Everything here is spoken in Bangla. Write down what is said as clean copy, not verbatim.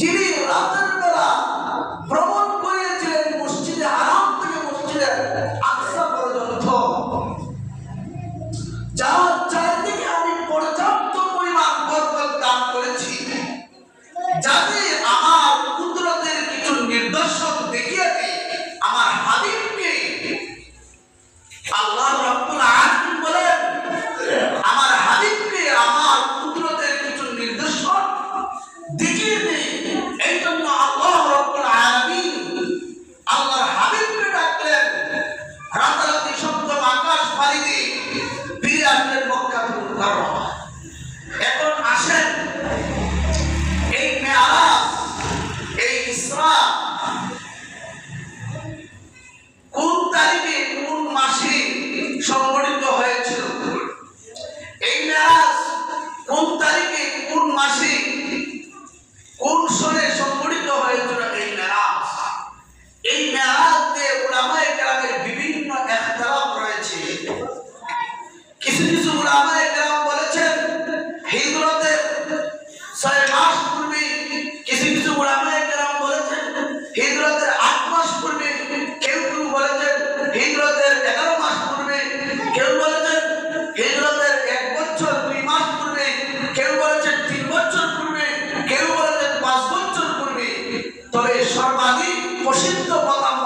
যিনি রাতের বেলা ভ্রমণ করিয়েছিলেন মসজিদে হারাম থেকে মসজিদে আকসা পর্যন্ত, যার চারদিকে আমি পর্যাপ্ত পরিমাণ বরকত দান করেছি, যাতে আমার কুদরতের কিছু নিদর্শন দেখিয়ে আমার হাবিবকে আল্লাহ রাব্বুল আলামিন বলেন, আমার হাবিবকে আমার কুদরতের কিছু নিদর্শন দেখিয়ে দেয়। এই জন্য আল্লাহ রাব্বুল আলামিন আল্লাহর হাবিবকে ডাকলেন, রাতারাতি সপ্তম আকাশ পাড়ি দিয়ে ফিরে আসলেন মক্কাতুল মুকাররমা। এখন আসেন, এই মেরাজ, এই ইসরা কোন তারিখে কোন মাসে সংঘটিত হয়েছিল? এই মেরাজ কোন তারিখে কোন মাসে কোন সনে সংঘটিত হয়েছিল? এই মেরাজ নিয়ে উলামায়ে কেরামের বিভিন্ন ইখতিলাফ রয়েছে। কিছু কিছু উলামায়ে কেরাম বলেছেন হিজরতের 6 মাস পূর্বে, কিছু কিছু উলামায়ে কেরাম বলেছেন হিজরতের 8 মাস পূর্বে, কেউ কেউ বলেছেন হিজরতের 11 মাস পূর্বে, কেউ বলেছেন হিজরতের 1 বছর 2 মাস পূর্বে, কেউ বলেছেন 3 বছর পূর্বে, কেউ বলেছেন 5 বছর পূর্বে। তবে সর্বাধিক প্রসিদ্ধ মতামত